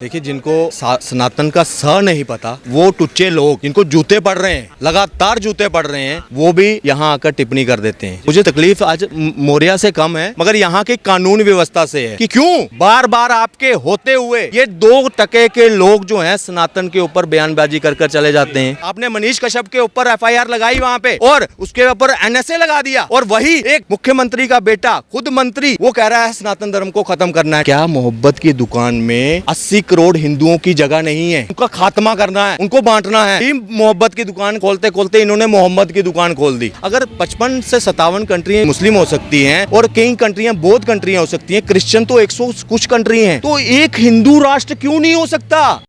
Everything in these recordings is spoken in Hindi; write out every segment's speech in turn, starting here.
देखिए, जिनको सनातन का स नहीं पता वो टुच्चे लोग जिनको जूते पड़ रहे हैं, लगातार जूते पड़ रहे हैं, वो भी यहाँ आकर टिप्पणी कर देते हैं। मुझे तकलीफ आज मौर्य से कम है, मगर यहाँ की कानून व्यवस्था से है कि क्यों बार बार आपके होते हुए ये 2% के लोग जो हैं सनातन के ऊपर बयानबाजी कर चले जाते हैं। आपने मनीष कश्यप के ऊपर FIR लगाई वहाँ पे और उसके ऊपर NSA लगा दिया, और वही एक मुख्यमंत्री का बेटा खुद मंत्री वो कह रहा है सनातन धर्म को खत्म करना है। क्या मोहब्बत की दुकान में 80 करोड़ हिंदुओं की जगह नहीं है? उनका खात्मा करना है, उनको बांटना है। मोहब्बत की दुकान खोलते खोलते इन्होंने मोहम्मद की दुकान खोल दी। अगर 55 से 57 कंट्री मुस्लिम हो सकती हैं और कई कंट्रियां बौद्ध कंट्रियां हो सकती हैं, क्रिश्चियन तो 100 कुछ कंट्री हैं, तो एक हिंदू राष्ट्र क्यों नहीं हो सकता?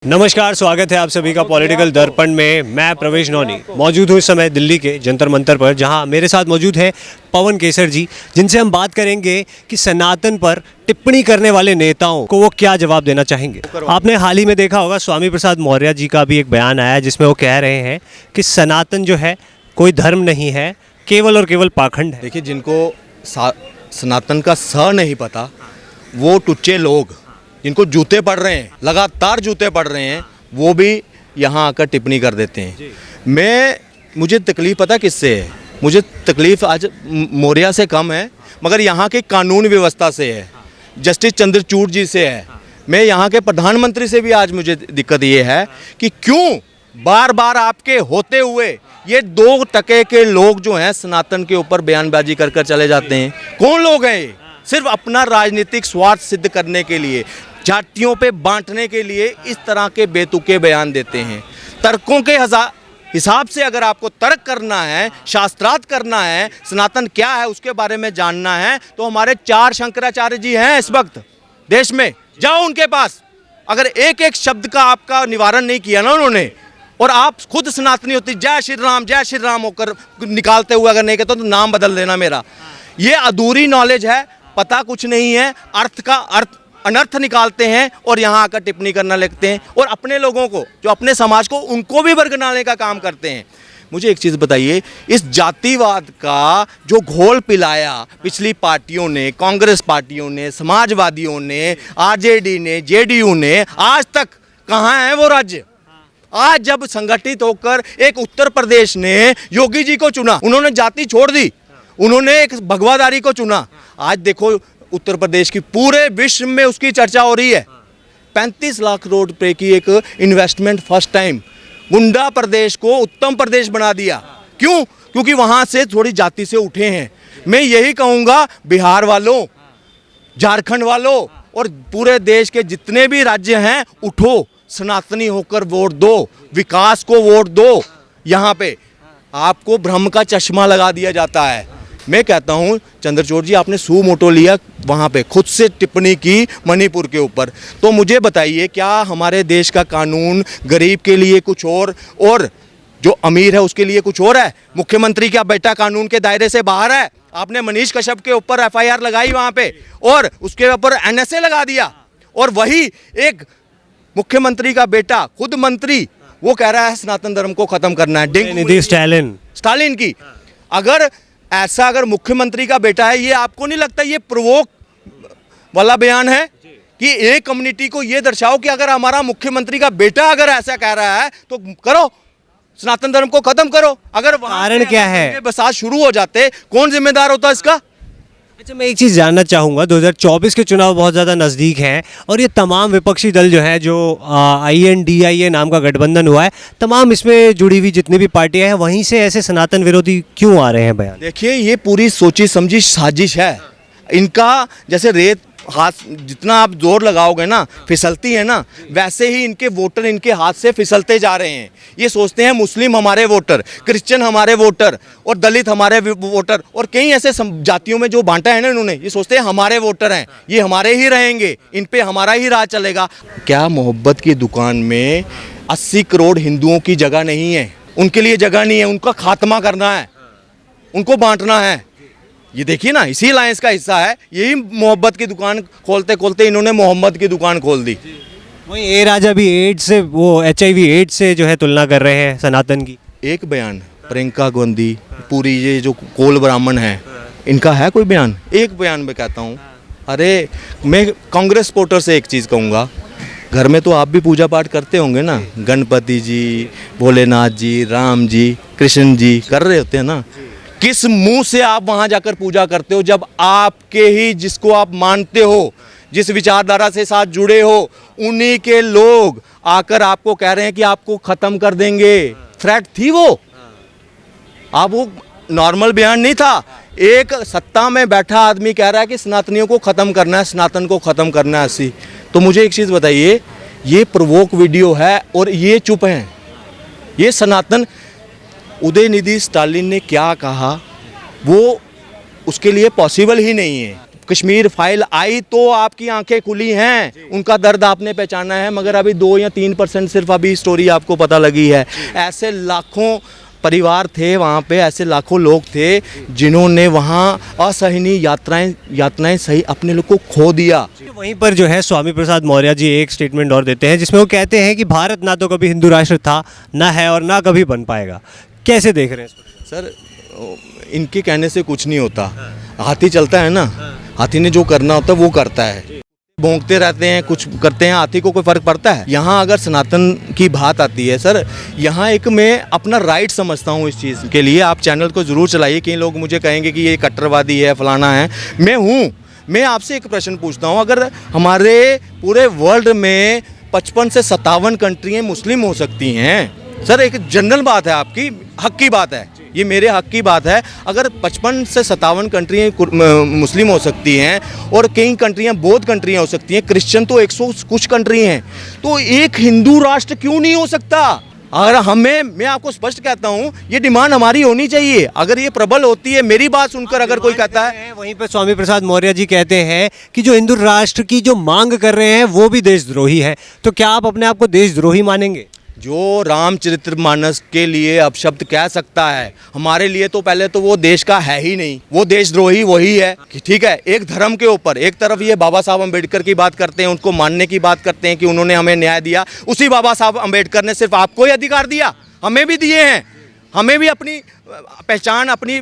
नमस्कार, स्वागत है आप सभी का पॉलिटिकल दर्पण में। मैं प्रवेश नौनी मौजूद हूँ इस समय दिल्ली के जंतर मंतर पर, जहाँ मेरे साथ मौजूद है पवन केसर जी, जिनसे हम बात करेंगे कि सनातन पर टिप्पणी करने वाले नेताओं को वो क्या जवाब देना चाहेंगे। आपने हाल ही में देखा होगा स्वामी प्रसाद मौर्य जी का भी एक बयान आया जिसमें वो कह रहे हैं कि सनातन जो है कोई धर्म नहीं है, केवल और केवल पाखंड है। देखिए, जिनको सनातन का स नहीं पता वो टुच्चे लोग जिनको जूते पड़ रहे हैं, लगातार जूते पड़ रहे हैं, वो भी यहाँ आकर टिप्पणी कर देते हैं। मुझे तकलीफ पता किससे है? मुझे तकलीफ आज मौर्य से कम है, मगर यहाँ की कानून व्यवस्था से है, जस्टिस चंद्रचूड़ जी से है। मैं यहाँ के प्रधानमंत्री से भी आज मुझे दिक्कत ये है कि क्यों बार बार आपके होते हुए ये 2% के लोग जो हैं सनातन के ऊपर बयानबाजी कर चले जाते हैं। कौन लोग हैं ये? सिर्फ अपना राजनीतिक स्वार्थ सिद्ध करने के लिए, जातियों पे बांटने के लिए इस तरह के बेतुके बयान देते हैं। तर्कों के हिसाब से अगर आपको तर्क करना है, शास्त्रार्थ करना है, सनातन क्या है उसके बारे में जानना है, तो हमारे 4 शंकराचार्य जी हैं इस वक्त देश में। जाओ उनके पास। अगर एक एक शब्द का आपका निवारण नहीं किया ना उन्होंने, और आप खुद सनातनी होती जय श्री राम होकर निकालते हुए अगर नहीं कहते तो नाम बदल देना मेरा। ये अधूरी नॉलेज है, पता कुछ नहीं है, अर्थ का अनर्थ निकालते हैं और यहाँ आकर टिप्पणी करना लगते हैं, और अपने लोगों को, जो अपने समाज को, उनको भी बरगलाने का काम करते हैं। मुझे एक चीज़ बताइए, इस जातिवाद का जो घोल पिलाया पिछली पार्टियों ने, कांग्रेस पार्टियों ने, समाजवादियों ने, RJD ने, JDU ने, आज तक कहाँ है वो राज्य? आज जब संगठित होकर एक उत्तर प्रदेश ने योगी जी को चुना, उन्होंने जाति छोड़ दी, उन्होंने एक भगवादारी को चुना। आज देखो उत्तर प्रदेश की पूरे विश्व में उसकी चर्चा हो रही है। 35 लाख करोड़ रुपए की एक इन्वेस्टमेंट फर्स्ट टाइम गुंडा प्रदेश को उत्तम प्रदेश बना दिया। क्यों? क्योंकि वहाँ से थोड़ी जाति से उठे हैं। मैं यही कहूँगा बिहार वालों, झारखंड वालों और पूरे देश के जितने भी राज्य हैं, उठो, सनातनी होकर वोट दो, विकास को वोट दो। यहाँ पे आपको भ्रम का चश्मा लगा दिया जाता है। मैं कहता हूँ चंद्रचूड़ जी, आपने सू मोटो लिया, वहाँ पे खुद से टिप्पणी की मणिपुर के ऊपर, तो मुझे बताइए क्या हमारे देश का कानून गरीब के लिए कुछ और जो अमीर है उसके लिए कुछ और है? मुख्यमंत्री का बेटा कानून के दायरे से बाहर है। आपने मनीष कश्यप के ऊपर FIR लगाई वहाँ पे और उसके ऊपर NSA लगा दिया, और वही एक मुख्यमंत्री का बेटा खुद मंत्री वो कह रहा है सनातन धर्म को खत्म करना है। स्टालिन की अगर मुख्यमंत्री का बेटा है, ये आपको नहीं लगता ये प्रोवोक वाला बयान है कि एक कम्युनिटी को ये दर्शाओ कि अगर हमारा मुख्यमंत्री का बेटा अगर ऐसा कह रहा है तो करो, सनातन धर्म को खत्म करो। अगर कारण क्या है? बसात शुरू हो जाते, कौन जिम्मेदार होता इसका? अच्छा, मैं एक चीज़ जानना चाहूँगा, 2024 के चुनाव बहुत ज़्यादा नज़दीक हैं और ये तमाम विपक्षी दल जो है, जो INDIA नाम का गठबंधन हुआ है, तमाम इसमें जुड़ी हुई जितनी भी पार्टियां हैं, वहीं से ऐसे सनातन विरोधी क्यों आ रहे हैं बयान? देखिए, ये पूरी सोची समझी साजिश है इनका। जैसे रेत हाथ जितना आप जोर लगाओगे ना, फिसलती है ना, वैसे ही इनके वोटर इनके हाथ से फिसलते जा रहे हैं। ये सोचते हैं मुस्लिम हमारे वोटर, क्रिश्चियन हमारे वोटर और दलित हमारे वोटर, और कई ऐसे जातियों में जो बांटा है ना इन्होंने, ये सोचते हैं हमारे वोटर हैं, ये हमारे ही रहेंगे, इन पे हमारा ही राज चलेगा। क्या मोहब्बत की दुकान में 80 करोड़ हिंदुओं की जगह नहीं है? उनके लिए जगह नहीं है, उनका खात्मा करना है, उनको बांटना है। ये देखिए ना, इसी अलायंस का हिस्सा है। यही मोहब्बत की दुकान खोलते खोलते इन्होंने मोहम्मद की दुकान खोल दी। वहीं ए राजा भी एड्स से, वो HIV एड्स से जो है तुलना कर रहे हैं सनातन की। एक बयान प्रियंका गांधी, पूरी ये जो कोल ब्राह्मण है, इनका है कोई बयान? एक बयान में कहता हूँ, अरे मैं कांग्रेस सपोर्टर से एक चीज़ कहूँगा, घर में तो आप भी पूजा पाठ करते होंगे ना, गणपति जी, भोलेनाथ जी, राम जी, कृष्ण जी कर रहे होते हैं ना। किस मुंह से आप वहाँ जाकर पूजा करते हो जब आपके ही जिसको आप मानते हो, जिस विचारधारा से साथ जुड़े हो, उन्हीं के लोग आकर आपको कह रहे हैं कि आपको ख़त्म कर देंगे। थ्रेट थी वो, आप वो नॉर्मल बयान नहीं था। एक सत्ता में बैठा आदमी कह रहा है कि सनातनियों को ख़त्म करना है, सनातन को ख़त्म करना है ऐसी। तो मुझे एक चीज़ बताइए, ये प्रवोक वीडियो है और ये चुप हैं। ये सनातन, उदयनिधि स्टालिन ने क्या कहा वो उसके लिए पॉसिबल ही नहीं है। कश्मीर फाइल आई तो आपकी आंखें खुली हैं, उनका दर्द आपने पहचाना है, मगर अभी 2 या 3% सिर्फ अभी स्टोरी आपको पता लगी है। ऐसे लाखों परिवार थे वहाँ पे, ऐसे लाखों लोग थे जिन्होंने वहाँ असहनीय यातनाएं सही अपने लोग को खो दिया। वहीं पर जो है स्वामी प्रसाद मौर्य जी एक स्टेटमेंट और देते हैं जिसमें वो कहते हैं कि भारत ना तो कभी हिंदू राष्ट्र था, ना है और ना कभी बन पाएगा। कैसे देख रहे हैं इसको? सर, इनके कहने से कुछ नहीं होता। हाथी चलता है ना, हाथी ने जो करना होता है वो करता है। भौंकते रहते हैं, कुछ करते हैं, हाथी को कोई फर्क पड़ता है? यहाँ अगर सनातन की बात आती है सर, यहाँ एक मैं अपना राइट समझता हूँ इस चीज़ के लिए। आप चैनल को ज़रूर चलाइए। कई लोग मुझे कहेंगे कि ये कट्टरवादी है, फलाना है। मैं आपसे एक प्रश्न पूछता हूँ, अगर हमारे पूरे वर्ल्ड में 55 से 57 कंट्रियाँ मुस्लिम हो सकती हैं सर, एक जनरल बात है, आपकी हक की बात है, ये मेरे हक की बात है। अगर 55 से 57 कंट्रियाँ मुस्लिम हो सकती हैं और कई कंट्रियाँ बौद्ध कंट्रियाँ हो सकती हैं, क्रिश्चियन तो 100 कुछ कंट्री हैं, तो एक हिंदू राष्ट्र क्यों नहीं हो सकता? अगर मैं आपको स्पष्ट कहता हूँ, ये डिमांड हमारी होनी चाहिए। अगर ये प्रबल होती है, मेरी बात सुनकर अगर कोई कहता है, वहीं पर स्वामी प्रसाद मौर्य जी कहते हैं कि जो हिंदू राष्ट्र की जो मांग कर रहे हैं वो भी देशद्रोही है, तो क्या आप अपने आप को देशद्रोही मानेंगे? जो रामचरितमानस के लिए अपशब्द कह सकता है, हमारे लिए तो पहले तो वो देश का है ही नहीं, वो देशद्रोही वही है। कि ठीक है, एक धर्म के ऊपर एक तरफ ये बाबा साहब अम्बेडकर की बात करते हैं, उनको मानने की बात करते हैं कि उन्होंने हमें न्याय दिया। उसी बाबा साहब अम्बेडकर ने सिर्फ आपको ही अधिकार दिया, हमें भी दिए हैं। हमें भी अपनी पहचान, अपनी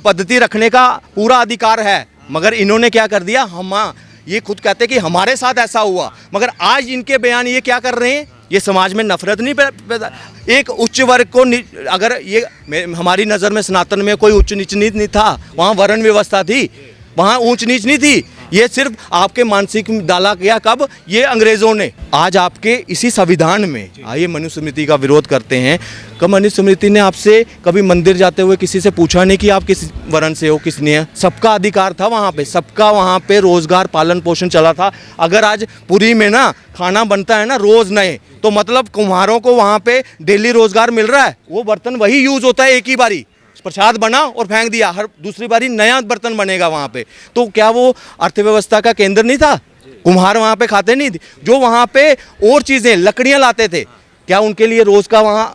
पद्धति रखने का पूरा अधिकार है। मगर इन्होंने क्या कर दिया, ये खुद कहते हैं कि हमारे साथ ऐसा हुआ, मगर आज इनके बयान ये क्या कर रहे हैं, ये समाज में नफरत नहीं पैदा। एक उच्च वर्ग को अगर ये हमारी नज़र में सनातन में कोई उच्च नीच नहीं था, वहाँ वर्ण व्यवस्था थी, वहाँ ऊंच नीच नहीं थी। ये सिर्फ आपके मानसिक डाला गया कब, ये अंग्रेज़ों ने। आज आपके इसी संविधान में आइए मनुस्मृति का विरोध करते हैं। कब मनुस्मृति ने आपसे कभी मंदिर जाते हुए किसी से पूछा नहीं कि आप किस वर्ण से हो, किसने है? सबका अधिकार था वहाँ पे, सबका वहाँ पे रोजगार पालन पोषण चला था। अगर आज पुरी में ना खाना बनता है ना रोज़ नए, तो मतलब कुम्हारों को वहाँ पे डेली रोजगार मिल रहा है। वो बर्तन वही यूज़ होता है, एक ही बारी प्रसाद बना और फेंक दिया, हर दूसरी बारी नया बर्तन बनेगा वहाँ पे। तो क्या वो अर्थव्यवस्था का केंद्र नहीं था? कुम्हार वहाँ पे खाते नहीं थे? जो वहाँ पे और चीज़ें लकड़ियाँ लाते थे, क्या उनके लिए रोज़ का वहाँ?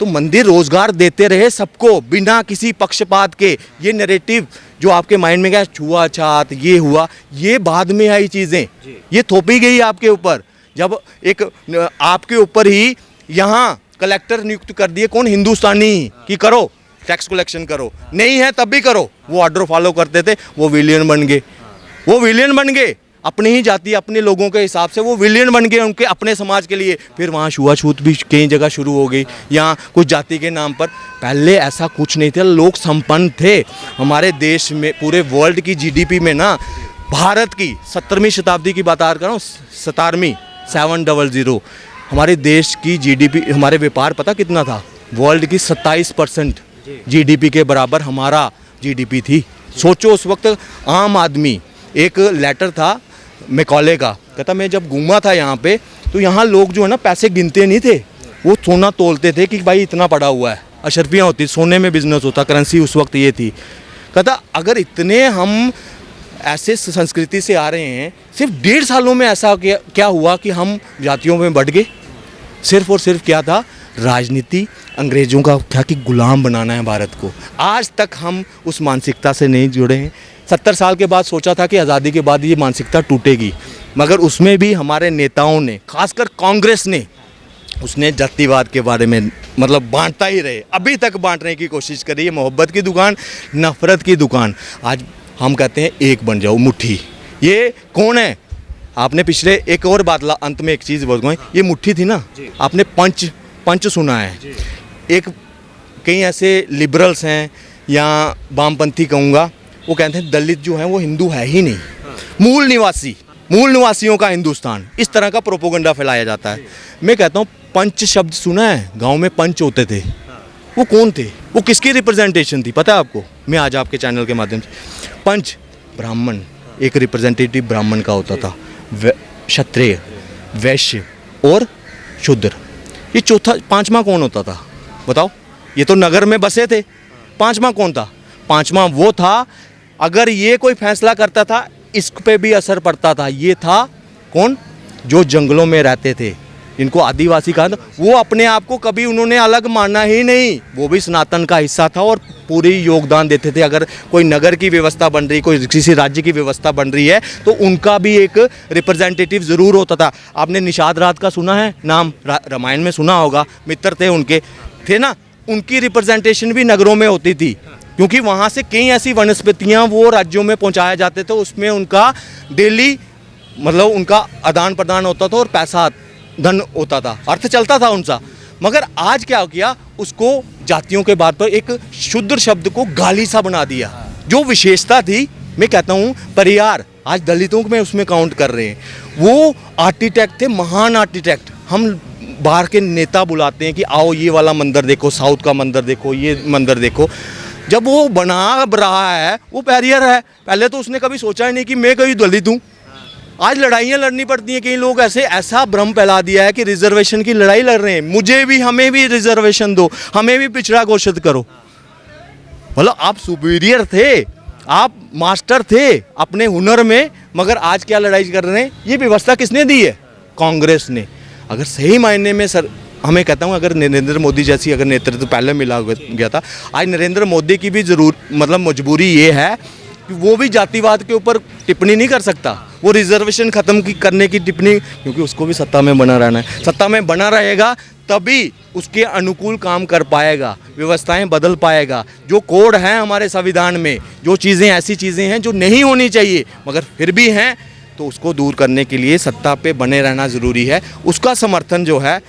तो मंदिर रोजगार देते रहे सबको बिना किसी पक्षपात के। ये नैरेटिव जो आपके माइंड में गया, छुआछात ये हुआ, ये बाद में आई चीज़ें, ये थोपी गई आपके ऊपर। जब एक आपके ऊपर ही यहाँ कलेक्टर नियुक्त कर दिए, कौन? हिंदुस्तानी, कि करो टैक्स कलेक्शन करो, नहीं है तब भी करो। वो ऑर्डर फॉलो करते थे, वो विलियन बन गए, वो विलियन बन गए अपनी ही जाति, अपने लोगों के हिसाब से वो विलियन बन गए उनके अपने समाज के लिए। फिर वहाँ छुआछूत भी कई जगह शुरू हो गई, यहाँ कुछ जाति के नाम पर। पहले ऐसा कुछ नहीं था, लोग संपन्न थे। हमारे देश में, पूरे वर्ल्ड की जीडीपी में ना, भारत की 17वीं शताब्दी की बात आ रहा हूँ, 17वीं 700, हमारे देश की जीडीपी, हमारे व्यापार पता कितना था? वर्ल्ड की 27% जीडीपी के बराबर हमारा जीडीपी थी। सोचो उस वक्त आम आदमी, एक लेटर था मैकॉले का, कहता मैं जब घूमा था यहाँ पे, तो यहाँ लोग जो है ना पैसे गिनते नहीं थे, वो सोना तोलते थे कि भाई इतना पड़ा हुआ है। अशरफियाँ होती, सोने में बिजनेस होता, करेंसी उस वक्त ये थी। कहता अगर इतने हम ऐसे संस्कृति से आ रहे हैं, सिर्फ 1.5 सालों में ऐसा क्या हुआ कि हम जातियों में बढ़ गए? सिर्फ और सिर्फ क्या था? राजनीति, अंग्रेज़ों का क्या कि गुलाम बनाना है भारत को। आज तक हम उस मानसिकता से नहीं जुड़े हैं। 70 साल के बाद सोचा था कि आज़ादी के बाद ये मानसिकता टूटेगी, मगर उसमें भी हमारे नेताओं ने, खासकर कांग्रेस ने, उसने जातिवाद के बारे में मतलब बांटता ही रहे, अभी तक बांटने की कोशिश करी है। मोहब्बत की दुकान, नफ़रत की दुकान। आज हम कहते हैं एक बन जाओ, मुट्ठी। ये कौन है? आपने पिछले एक और बात अंत में एक चीज़ बोलूँगा, ये मुट्ठी थी ना, आपने पंच सुना है। एक कई ऐसे लिबरल्स हैं या वामपंथी कहूँगा, वो कहते हैं दलित जो है वो हिंदू है ही नहीं, मूल निवासियों का हिंदुस्तान, इस तरह का प्रोपोगंडा फैलाया जाता है। मैं कहता हूँ पंच शब्द सुना है? गांव में पंच होते थे, वो कौन थे? वो किसकी रिप्रेजेंटेशन थी पता है आपको? मैं आज आपके चैनल के माध्यम से, पंच ब्राह्मण, एक रिप्रेजेंटेटिव ब्राह्मण का होता था, क्षत्रिय, वैश्य और शूद्र। ये चौथा, पांचवा कौन होता था बताओ? ये तो नगर में बसे थे, पांचवा कौन था? पांचवा वो था, अगर ये कोई फैसला करता था इस पे भी असर पड़ता था, ये था कौन? जो जंगलों में रहते थे, इनको आदिवासी कहा था। वो अपने आप को कभी उन्होंने अलग माना ही नहीं, वो भी सनातन का हिस्सा था और पूरी योगदान देते थे। अगर कोई नगर की व्यवस्था बन रही, कोई किसी राज्य की व्यवस्था बन रही है, तो उनका भी एक रिप्रेजेंटेटिव ज़रूर होता था। आपने निषाद राज का सुना है नाम? रामायण में सुना होगा, मित्र थे उनके, थे ना? उनकी रिप्रेजेंटेशन भी नगरों में होती थी, क्योंकि वहाँ से कई ऐसी वनस्पतियाँ वो राज्यों में पहुँचाए जाते थे, उसमें उनका डेली मतलब उनका आदान प्रदान होता था और पैसा धन होता था, अर्थ चलता था उनका। मगर आज क्या किया, उसको जातियों के बाद पर एक शुद्र शब्द को गाली सा बना दिया। जो विशेषता थी, मैं कहता हूँ परियार, आज दलितों में उसमें काउंट कर रहे हैं। वो आर्किटेक्ट थे, महान आर्किटेक्ट। हम बाहर के नेता बुलाते हैं कि आओ ये वाला मंदिर देखो, साउथ का मंदिर देखो, ये मंदिर देखो। जब वो बना रहा है वो बैरियर है। पहले तो उसने कभी सोचा ही नहीं कि मैं कहीं दलित हूँ। आज लड़ाइयाँ लड़नी पड़ती हैं, कई लोग ऐसा भ्रम फैला दिया है कि रिजर्वेशन की लड़ाई लड़ रहे हैं। मुझे भी, हमें भी रिजर्वेशन दो, हमें भी पिछड़ा घोषित करो। मतलब आप सुपीरियर थे, आप मास्टर थे अपने हुनर में, मगर आज क्या लड़ाई कर रहे हैं? ये व्यवस्था किसने दी है? कांग्रेस ने। अगर सही मायने में सर, हमें कहता हूँ अगर नरेंद्र मोदी जैसी अगर नेतृत्व पहले मिला गया था, आज नरेंद्र मोदी की भी मजबूरी ये है कि वो भी जातिवाद के ऊपर टिप्पणी नहीं कर सकता। वो रिजर्वेशन ख़त्म करने की टिप्पणी, क्योंकि उसको भी सत्ता में बना रहना है। सत्ता में बना रहेगा तभी उसके अनुकूल काम कर पाएगा, व्यवस्थाएं बदल पाएगा। जो कोड है हमारे संविधान में, जो चीज़ें ऐसी चीज़ें हैं जो नहीं होनी चाहिए मगर फिर भी हैं, तो उसको दूर करने के लिए सत्ता पे बने रहना ज़रूरी है। उसका समर्थन जो है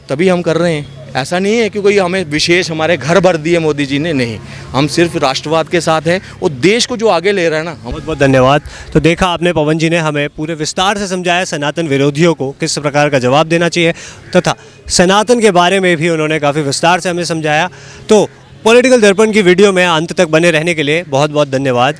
तभी हम कर रहे हैं। ऐसा नहीं है कि कोई हमें विशेष हमारे घर भर दिए मोदी जी ने, नहीं। हम सिर्फ राष्ट्रवाद के साथ हैं और देश को जो आगे ले रहा है ना। बहुत बहुत धन्यवाद। तो देखा आपने, पवन जी ने हमें पूरे विस्तार से समझाया सनातन विरोधियों को किस प्रकार का जवाब देना चाहिए, तथा सनातन के बारे में भी उन्होंने काफ़ी विस्तार से हमें समझाया। तो पॉलिटिकल दर्पण की वीडियो में अंत तक बने रहने के लिए बहुत बहुत धन्यवाद।